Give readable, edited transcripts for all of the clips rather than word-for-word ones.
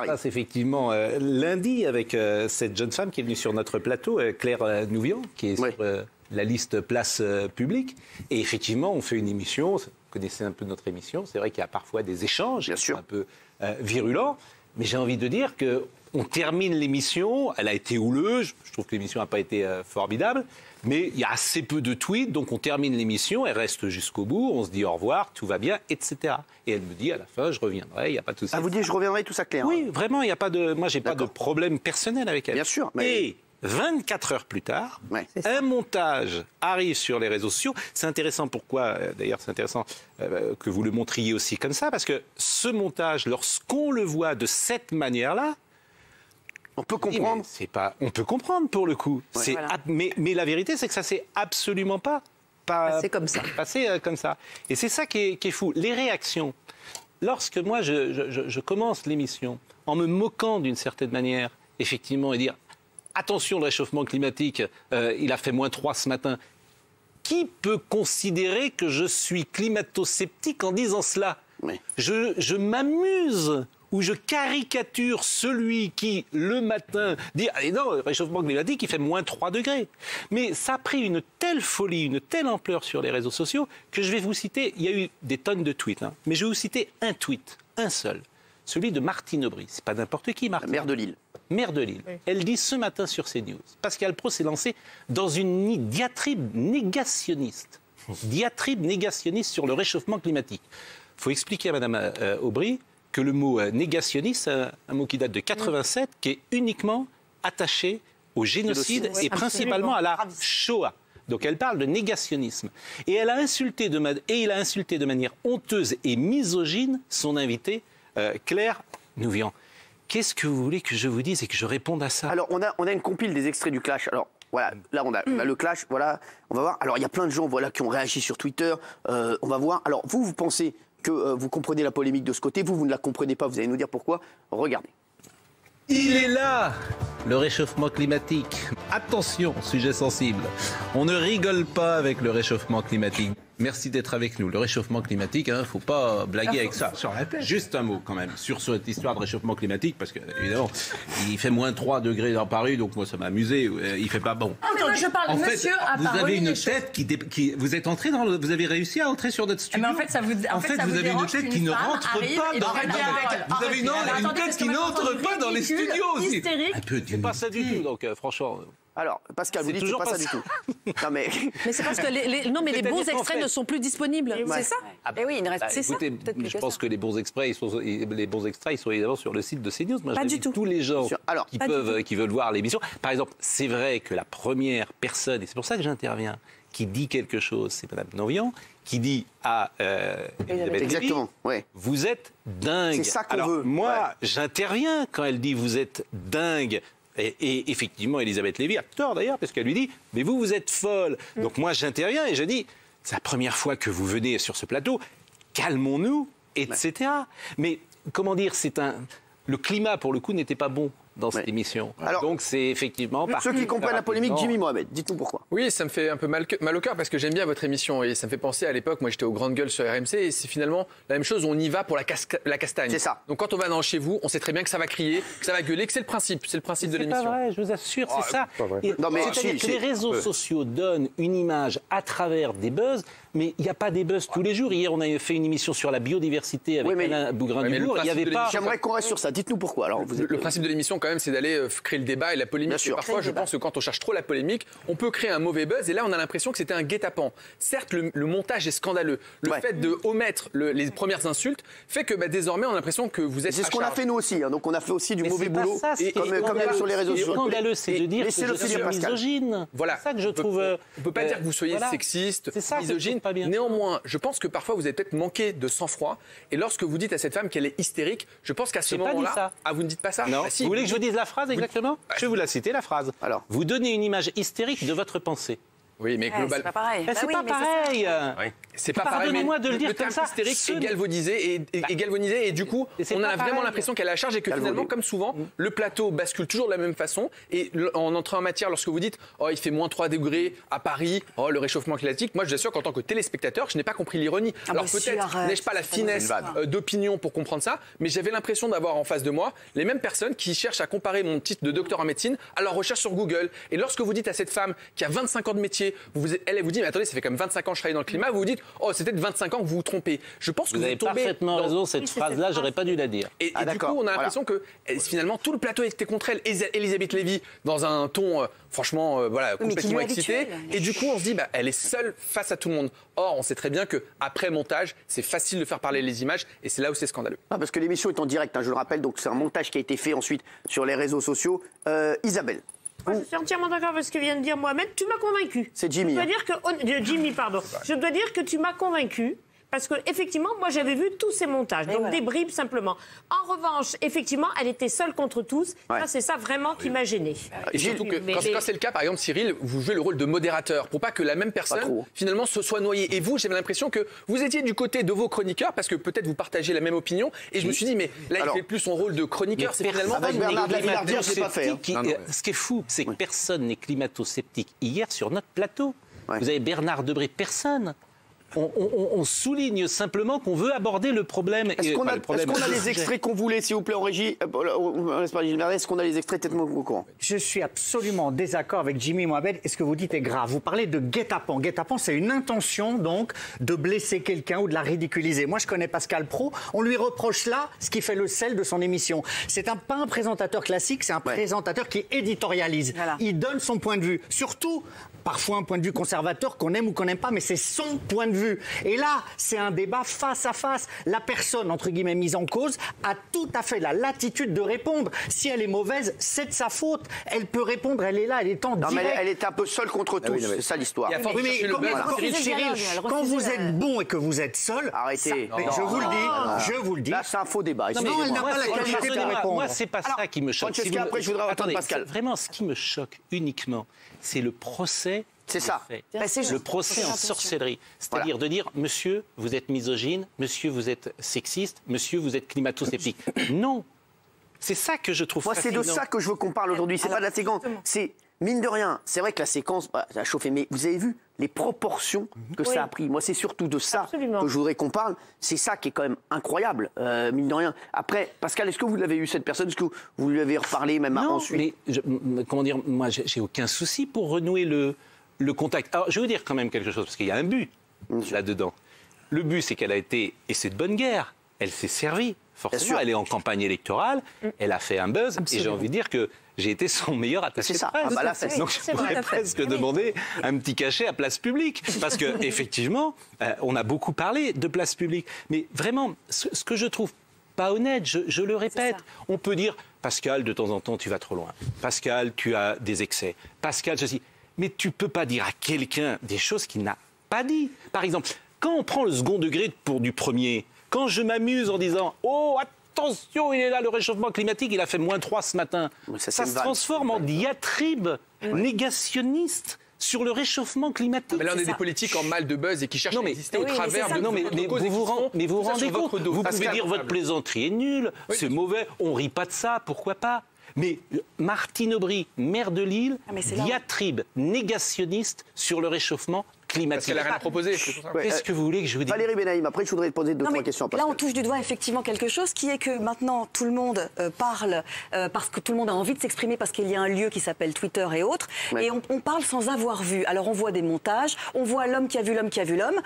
C'est effectivement lundi avec cette jeune femme qui est venue sur notre plateau, Claire Nouvian, qui est sur la liste Place Publique. Et effectivement, on fait une émission, vous connaissez un peu notre émission, c'est vrai qu'il y a parfois des échanges un peu virulents, mais j'ai envie de dire qu'on termine l'émission, elle a été houleuse, je trouve que l'émission n'a pas été formidable, mais il y a assez peu de tweets, donc on termine l'émission, elle reste jusqu'au bout, on se dit au revoir, tout va bien, etc. Et elle me dit à la fin, je reviendrai, il n'y a pas de souci. Ah, vous dites, je reviendrai, tout ça clair. Oui, vraiment, il n'y a pas de... Moi, j'ai pas de problème personnel avec elle. Bien sûr. Mais... Et 24 heures plus tard, un montage arrive sur les réseaux sociaux. C'est intéressant, pourquoi d'ailleurs, c'est intéressant que vous le montriez aussi comme ça, parce que ce montage, lorsqu'on le voit de cette manière-là, on peut comprendre. On peut comprendre pour le coup. Mais la vérité, c'est que ça s'est absolument pas passé comme ça. Et c'est ça qui est fou. Les réactions. Lorsque moi, je commence l'émission en me moquant d'une certaine manière, effectivement, et dire attention, le réchauffement climatique, il a fait -3 ce matin. Qui peut considérer que je suis climato-sceptique en disant cela ? Je m'amuse ou je caricature celui qui, le matin, dit « Ah non, le réchauffement climatique, il fait -3 degrés ». Mais ça a pris une telle folie, une telle ampleur sur les réseaux sociaux que je vais vous citer, il y a eu des tonnes de tweets, mais je vais vous citer un tweet, un seul, celui de Martine Aubry. C'est pas n'importe qui, Martine. Maire de Lille. Maire de Lille. Oui. Elle dit ce matin sur CNews, Pascal Praud s'est lancé dans une diatribe négationniste. Diatribe négationniste sur le réchauffement climatique. Il faut expliquer à Mme Aubry que le mot négationniste, c'est un mot qui date de 87, qui est uniquement attaché au génocide et principalement à la Shoah. Donc elle parle de négationnisme. Et elle a insulté il a insulté de manière honteuse et misogyne son invitée, Claire Nouvian. Qu'est-ce que vous voulez que je vous dise et que je réponde à ça? Alors, on a une compile des extraits du clash. Alors, voilà, là, on a le clash, voilà, on va voir. Alors, il y a plein de gens, voilà, qui ont réagi sur Twitter. On va voir. Alors, vous pensez que vous comprenez la polémique de ce côté. Vous ne la comprenez pas. Vous allez nous dire pourquoi. Regardez. Il est là, le réchauffement climatique. Attention, sujet sensible. On ne rigole pas avec le réchauffement climatique. Merci d'être avec nous. Le réchauffement climatique, faut pas blaguer avec ça. Juste un mot quand même sur cette histoire de réchauffement climatique, parce que évidemment, il fait -3 degrés dans Paris, donc moi ça m'a amusé. Il fait pas bon. Non, mais je parle, monsieur, vous avez une tête qui vous êtes entré dans vous avez réussi à entrer sur notre studio. Mais en fait, ça vous vous avez une tête qui ne rentre pas dans vous avez une tête qui n'entre pas dans les studios aussi. Un peu, c'est pas ça du tout. Donc franchement. Alors, Pascal, vous dites toujours pas ça du tout. Non, mais c'est parce que les bons extraits ne sont plus disponibles. C'est ça. Et oui, il ne reste. Écoutez, je pense que les bons extraits, ils sont évidemment sur le site de CNews. Moi, j'invite tous les gens qui veulent voir l'émission. Par exemple, c'est vrai que la première personne, et c'est pour ça que j'interviens, qui dit quelque chose, c'est Mme Nouvian, qui dit à Elisabeth Lévy, vous êtes dingue. C'est ça qu'on veut. Moi, j'interviens quand elle dit vous êtes dingue. Et effectivement, Elisabeth Lévy a tort d'ailleurs, parce qu'elle lui dit « Mais vous êtes folle !» Donc moi, j'interviens et je dis « C'est la première fois que vous venez sur ce plateau, calmons-nous, etc. » Mais comment dire, le climat, pour le coup, n'était pas bon dans cette émission. Alors, donc c'est effectivement... Ceux qui comprennent la polémique, Jimmy Mohamed, dites-nous pourquoi. Oui, ça me fait un peu mal au cœur parce que j'aime bien votre émission et ça me fait penser à l'époque, moi j'étais aux Grandes Gueules sur RMC et c'est finalement la même chose, on y va pour la castagne. C'est ça. Donc quand on va chez vous, on sait très bien que ça va crier, que ça va gueuler, que c'est le principe de l'émission. C'est pas vrai, je vous assure, c'est ça. C'est-à-dire que les réseaux sociaux donnent une image à travers des buzz, mais il n'y a pas des buzz tous les jours. Hier, on a fait une émission sur la biodiversité avec Alain Bougrain-Dubourg. Il y avait pas... J'aimerais qu'on reste sur ça. Dites-nous pourquoi. Alors, le principe de l'émission, quand même, c'est d'aller créer le débat et la polémique. Et parfois, je pense que quand on cherche trop la polémique, on peut créer un mauvais buzz. Et là, on a l'impression que c'était un guet-apens. Certes, le montage est scandaleux. Le fait de omettre les premières insultes fait que désormais, on a l'impression que vous êtes. C'est ce qu'on a fait nous aussi. Donc, on a fait aussi du mauvais boulot. Comme sur les réseaux sociaux. Ce scandaleux, c'est de dire que je suis misogyne. Voilà. C'est ça que je trouve. On peut pas dire que vous soyez sexiste, misogyne. Néanmoins, je pense que parfois, vous avez peut-être manqué de sang-froid. Et lorsque vous dites à cette femme qu'elle est hystérique, je pense qu'à ce moment-là. Ah, vous ne dites pas ça? Non. Vous voulez que je vous dise la phrase exactement? Je vais vous la citer, la phrase. Alors. Vous donnez une image hystérique de votre pensée. Oui, mais global. C'est pas pareil. C'est pas pareil. C'est pas pareil. Pardonnez-moi de le dire comme ça. Hystérique est galvanisé et du coup, on a vraiment l'impression qu'elle a la charge et que finalement, comme souvent, le plateau bascule toujours de la même façon. Et en entrant en matière, lorsque vous dites « Oh, il fait moins 3 degrés à Paris, oh, le réchauffement climatique », moi, je vous assure qu'en tant que téléspectateur, je n'ai pas compris l'ironie. Alors peut-être n'ai-je pas la finesse d'opinion pour comprendre ça, mais j'avais l'impression d'avoir en face de moi les mêmes personnes qui cherchent à comparer mon titre de docteur en médecine à leur recherche sur Google. Et lorsque vous dites à cette femme qui a 25 ans de métier, elle vous dit « Mais attendez, ça fait quand même 25 ans que je travaille dans le climat », vous vous dites « Oh, c'est peut-être 25 ans que vous vous trompez ». Je pense que vous avez parfaitement raison, cette phrase-là, j'aurais pas dû la dire. Et du coup, on a l'impression que finalement, tout le plateau était contre elle. Elisabeth Lévy, dans un ton, franchement, complètement excité. Et du coup, on se dit, elle est seule face à tout le monde. Or, on sait très bien qu'après montage, c'est facile de faire parler les images. Et c'est là où c'est scandaleux. Parce que l'émission est en direct, je le rappelle. Donc, c'est un montage qui a été fait ensuite sur les réseaux sociaux. Isabelle. Moi, je suis entièrement d'accord avec ce que vient de dire Mohamed. Tu m'as convaincu. C'est Jimmy. Jimmy, pardon. Je dois dire que tu m'as convaincu. Parce qu'effectivement, moi, j'avais vu tous ces montages, donc des bribes simplement. En revanche, effectivement, elle était seule contre tous. Ça, c'est ça vraiment qui m'a gênée. Et surtout que quand c'est le cas, par exemple, Cyril, vous jouez le rôle de modérateur pour pas que la même personne, finalement, se soit noyée. Et vous, j'avais l'impression que vous étiez du côté de vos chroniqueurs, parce que peut-être vous partagez la même opinion. Et je me suis dit, mais là, il fait plus son rôle de chroniqueur. C'est finalement avec Bernard Lavillardière, je l'ai pas fait. Ce qui est fou, c'est que personne n'est climato-sceptique hier sur notre plateau. Vous avez Bernard Debré, personne. On souligne simplement qu'on veut aborder le problème. Est-ce qu'on a les extraits qu'on voulait, s'il vous plaît, en régie? Est-ce qu'on a les extraits tellement au courant? Je suis absolument en désaccord avec Jimmy Mohamed et ce que vous dites est grave. Vous parlez de guet-apens. Guet-apens, c'est une intention, donc, de blesser quelqu'un ou de la ridiculiser. Moi, je connais Pascal Praud. On lui reproche là ce qui fait le sel de son émission. C'est pas un présentateur classique, c'est un présentateur qui éditorialise. Voilà. Il donne son point de vue. Surtout, parfois un point de vue conservateur qu'on aime ou qu'on n'aime pas, mais c'est son point de vue. Et là, c'est un débat face à face. La personne, entre guillemets, mise en cause, a tout à fait la latitude de répondre. Si elle est mauvaise, c'est de sa faute. Elle peut répondre, elle est là, elle est en direct. Non, mais elle est un peu seule contre tous, c'est ça l'histoire. Cyril, quand vous êtes bon et que vous êtes seul, arrêtez. Je vous le dis. Là, c'est un faux débat. Non, elle n'a pas la qualité de répondre. Moi, c'est pas ça qui me choque. Après, je voudrais entendre Pascal. Vraiment, ce qui me choque uniquement, c'est le procès. C'est ça. Le procès en sorcellerie. C'est-à-dire de dire, monsieur, vous êtes misogyne, monsieur, vous êtes sexiste, monsieur, vous êtes climato-sceptique. Non. C'est ça que je trouve fascinant. Moi, c'est de ça que je veux qu'on parle aujourd'hui. C'est pas de la séquence. C'est, mine de rien, c'est vrai que la séquence, ça a chauffé. Mais vous avez vu les proportions que ça a pris. Moi, c'est surtout de ça que je voudrais qu'on parle. C'est ça qui est quand même incroyable, mine de rien. Après, Pascal, est-ce que vous l'avez eu, cette personne? Est-ce que vous lui avez reparlé même ensuite? Mais comment dire, moi, j'ai aucun souci pour renouer le contact. Alors, je vais vous dire quand même quelque chose, parce qu'il y a un but là-dedans. Le but, c'est qu'elle a été, et c'est de bonne guerre, elle s'est servie, forcément, elle est en campagne électorale, elle a fait un buzz, et j'ai envie de dire que j'ai été son meilleur attaché de presse. Donc je pourrais presque demander un petit cachet à place publique, parce qu'effectivement, on a beaucoup parlé de place publique. Mais vraiment, ce que je trouve pas honnête, je le répète, on peut dire, Pascal, de temps en temps, tu vas trop loin. Pascal, tu as des excès. Pascal, ceci... Mais tu ne peux pas dire à quelqu'un des choses qu'il n'a pas dit. Par exemple, quand on prend le second degré pour du premier, quand je m'amuse en disant « Oh, attention, il est là, le réchauffement climatique, il a fait -3 ce matin », ça se transforme en diatribe négationniste sur le réchauffement climatique. Mais là, on est des politiques en mal de buzz et qui cherchent à exister au travers de mais vous vous rendez compte, vous pouvez dire votre plaisanterie est nulle, c'est mauvais, on ne rit pas de ça, pourquoi pas? Mais Martine Aubry, maire de Lille, diatribe négationniste sur le réchauffement climatique. Parce qu'elle n'a rien proposé. Qu'est-ce que vous voulez que je vous dise? Valérie Benaïm, après je voudrais poser deux, trois questions. Là, on touche du doigt effectivement quelque chose qui est que maintenant tout le monde parle parce que tout le monde a envie de s'exprimer parce qu'il y a un lieu qui s'appelle Twitter et autres. Et on parle sans avoir vu. Alors on voit des montages, on voit l'homme qui a vu l'homme qui a vu l'homme.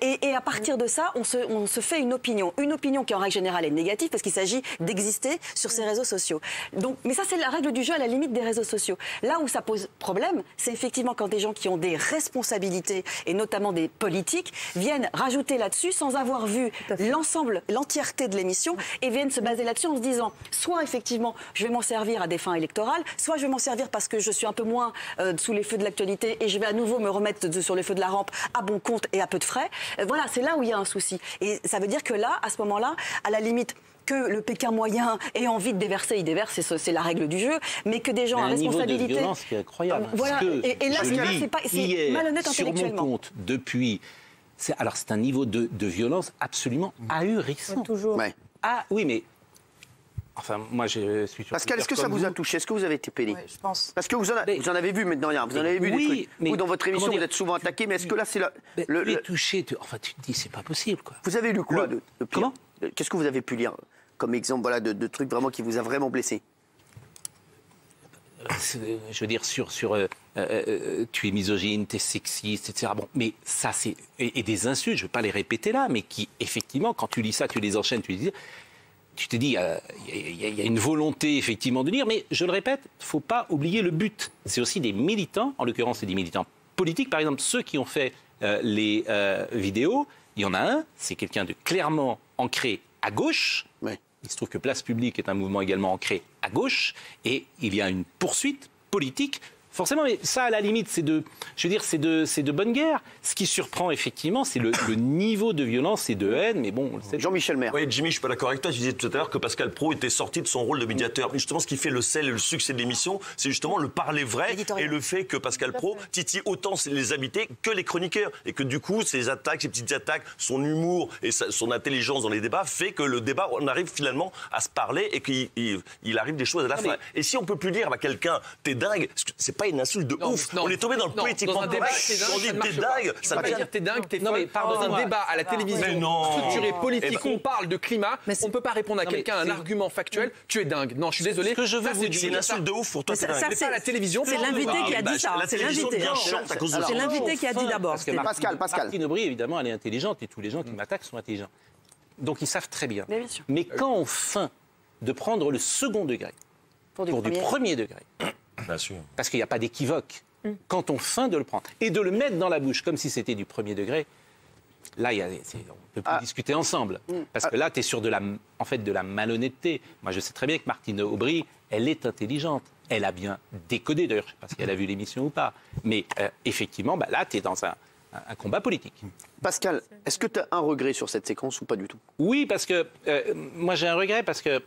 Et à partir de ça, on se fait une opinion. Une opinion qui en règle générale est négative parce qu'il s'agit d'exister sur ces réseaux sociaux. Donc, mais ça, c'est la règle du jeu à la limite des réseaux sociaux. Là où ça pose problème, c'est effectivement quand des gens qui ont des responsabilités et notamment des politiques, viennent rajouter là-dessus sans avoir vu l'ensemble, l'entièreté de l'émission et viennent se baser là-dessus en se disant soit effectivement je vais m'en servir à des fins électorales, soit je vais m'en servir parce que je suis un peu moins sous les feux de l'actualité et je vais à nouveau me remettre sur les feux de la rampe à bon compte et à peu de frais. Voilà, c'est là où il y a un souci. Et ça veut dire que là, à ce moment-là, à la limite, que le Pékin moyen ait envie de déverser, il déverse, c'est la règle du jeu, mais que des gens à responsabilité... Un niveau de violence qui est incroyable. Voilà, et là, c'est malhonnête intellectuellement. Sur mon compte, depuis... Alors, c'est un niveau de violence absolument ahurissant. Toujours. Ouais. Ah, oui, mais... Enfin, moi, je suis sur Pascal, est-ce que ça vous a touché? Est-ce que vous avez été peiné? Oui, je pense. Parce que vous en avez vu maintenant, vous en avez vu des trucs. Vous, dans votre émission, vous êtes souvent attaqué, mais est-ce que là, c'est le touché, enfin, tu te dis, c'est pas possible, quoi. Vous avez lu quoi de pire? Comment? Qu'est-ce que vous avez pu lire comme exemple, voilà, de trucs vraiment qui vous a vraiment blessé? Je veux dire, tu es misogyne, tu es sexiste, etc. Bon, mais ça, c'est... Et des insultes, je ne veux pas les répéter là, mais qui, effectivement, quand tu lis ça, tu les enchaînes, tu te dis, il y a une volonté, effectivement, de lire, mais je le répète, il ne faut pas oublier le but. C'est aussi des militants, en l'occurrence, c'est des militants politiques. Par exemple, ceux qui ont fait les vidéos, il y en a un, c'est quelqu'un de clairement ancré à gauche. Ouais. Il se trouve que Place Publique est un mouvement également ancré à gauche, et il y a une poursuite politique. Forcément, mais ça, à la limite, c'est de bonne guerre. Ce qui surprend, effectivement, c'est le niveau de violence et de haine. Mais bon, Jean-Michel Maire. Oui, Jimmy, je suis pas d'accord avec toi. Je disais tout à l'heure que Pascal Praud était sorti de son rôle de médiateur. Mais justement, ce qui fait le sel et le succès de l'émission, c'est justement le parler vrai et le fait que Pascal Praud titille autant les invités que les chroniqueurs. Et que du coup, ces petites attaques, son humour et son intelligence dans les débats fait que le débat, on arrive finalement à se parler et qu'il arrive des choses à la fin. Et si on peut plus dire à quelqu'un, t'es dingue, c'est pas une insulte de ouf. On est tombé dans le politiquement correct. On dit t'es dingue, ça veut dire t'es dingue, t'es folle. Dans un débat à la télévision structuré politique, on parle de climat, on ne peut pas répondre à quelqu'un un argument factuel. Tu es dingue. Non, je suis désolé. Ce que je veux vous dire, c'est une insulte de ouf pour toi. C'est pas la télévision. C'est l'invité qui a dit ça. C'est l'invité. C'est l'invité qui a dit d'abord. Pascal. Martine Aubry, évidemment, elle est intelligente et tous les gens qui m'attaquent sont intelligents. Donc ils savent très bien. Mais quand on feint de prendre le second degré pour du premier degré, bien sûr. parce qu'il n'y a pas d'équivoque, quand on feint de le prendre et de le mettre dans la bouche comme si c'était du premier degré, là, on ne peut plus discuter ensemble. Parce que là, tu es sur de la malhonnêteté. Moi, je sais très bien que Martine Aubry, elle est intelligente. Elle a bien décodé, d'ailleurs, je ne sais pas si elle a vu l'émission ou pas. Mais effectivement, là, tu es dans un combat politique. Pascal, est-ce que tu as un regret sur cette séquence ou pas du tout? Oui, parce que moi, j'ai un regret parce que...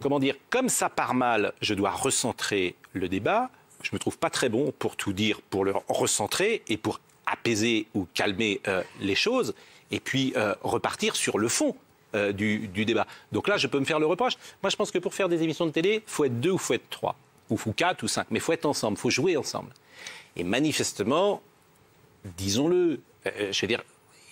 comment dire, comme ça part mal, je dois recentrer le débat. Je ne me trouve pas très bon pour tout dire, pour le recentrer et pour apaiser ou calmer les choses. Et puis repartir sur le fond du débat. Donc là, je peux me faire le reproche. Moi, je pense que pour faire des émissions de télé, il faut être 2 ou il faut être 3. Ou 4 ou 5. Mais il faut être ensemble, il faut jouer ensemble. Et manifestement, disons-le, je veux dire,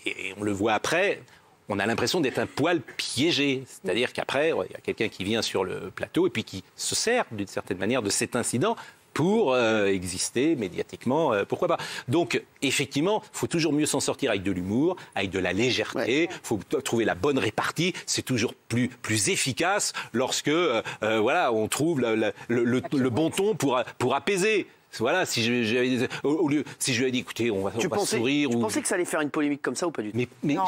et on le voit après... On a l'impression d'être un poil piégé. C'est-à-dire qu'après, il y a quelqu'un qui vient sur le plateau et puis qui se sert, d'une certaine manière, de cet incident pour exister médiatiquement, pourquoi pas. Donc, effectivement, il faut toujours mieux s'en sortir avec de l'humour, avec de la légèreté, il faut trouver la bonne répartie. C'est toujours plus efficace lorsque on trouve le bon ton pour apaiser. Voilà, si je lui avais dit, écoutez, on va sourire... Tu pensais que ça allait faire une polémique comme ça ou pas du tout? Mais non.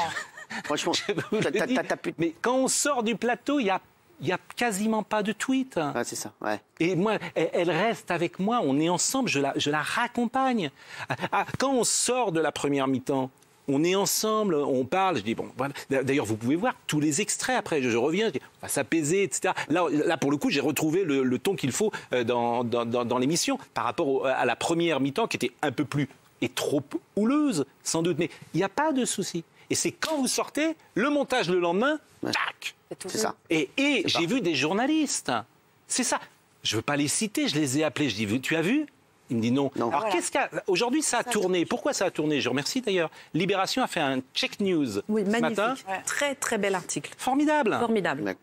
Franchement, mais quand on sort du plateau, il y a quasiment pas de tweet. Ah, c'est ça, ouais. Et moi, elle reste avec moi, on est ensemble, je la raccompagne. Quand on sort de la première mi-temps, on est ensemble, on parle, je dis, bon, voilà. D'ailleurs, vous pouvez voir tous les extraits après, je reviens, je dis, on va s'apaiser, etc. Là, pour le coup, j'ai retrouvé le ton qu'il faut dans l'émission par rapport à la première mi-temps qui était un peu plus et trop houleuse, sans doute. Mais il n'y a pas de souci. Et c'est quand vous sortez, le montage le lendemain, tac. C'est ça. Et j'ai vu des journalistes. C'est ça. Je ne veux pas les citer, je les ai appelés. Je dis, tu as vu? Il me dit non. Alors aujourd'hui, ça a tourné. Pourquoi ça a tourné? Je remercie d'ailleurs. Libération a fait un check news ce matin. Très, très bel article. Formidable.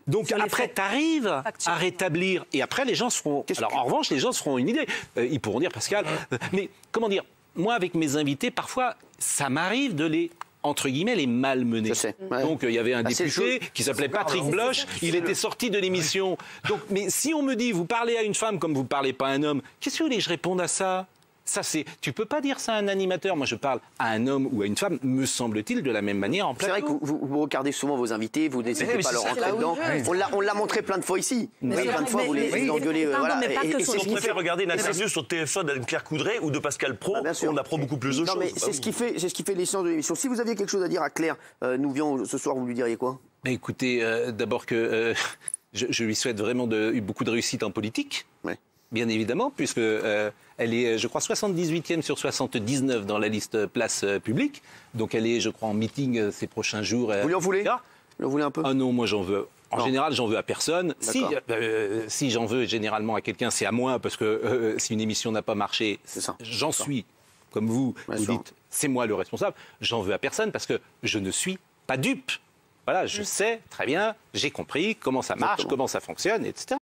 Donc Sur après, tu arrives à rétablir. Et après, les gens se feront... Alors en revanche, les gens se feront une idée. Ils pourront dire, Pascal... mais comment dire? Moi, avec mes invités, parfois, ça m'arrive de les... entre guillemets, les malmenés. Donc, il y avait un député qui s'appelait Patrick Bloch, il était sorti de l'émission. Donc, mais si on me dit, vous parlez à une femme comme vous ne parlez pas à un homme, qu'est-ce que vous voulez que je réponde à ça? Tu peux pas dire ça à un animateur. Moi, je parle à un homme ou à une femme, me semble-t-il, de la même manière en plateau. C'est vrai que vous regardez souvent vos invités, vous n'hésitez pas à leur rentrer dedans. On l'a montré plein de fois ici. Plein de fois, vous les engueulez. On préfère regarder une interview sur TF1 d'Anne-Claire Coudray ou de Pascal Praud, on apprend beaucoup plus de choses. C'est ce qui fait l'essence de l'émission. Si vous aviez quelque chose à dire à Claire Nouvion ce soir, vous lui diriez quoi? Mais écoutez, d'abord que je lui souhaite vraiment beaucoup de réussite en politique. Oui. Bien évidemment, puisque elle est, je crois, 78e sur 79 dans la liste place publique. Donc elle est, je crois, en meeting ces prochains jours. Vous lui en voulez? Vous en voulez un peu? Ah non, moi j'en veux. En général, j'en veux à personne. Si j'en veux généralement à quelqu'un, c'est à moi, parce que si une émission n'a pas marché, j'en suis, comme vous dites, c'est moi le responsable. J'en veux à personne parce que je ne suis pas dupe. Voilà, je sais très bien, j'ai compris comment ça marche, comment ça fonctionne, etc.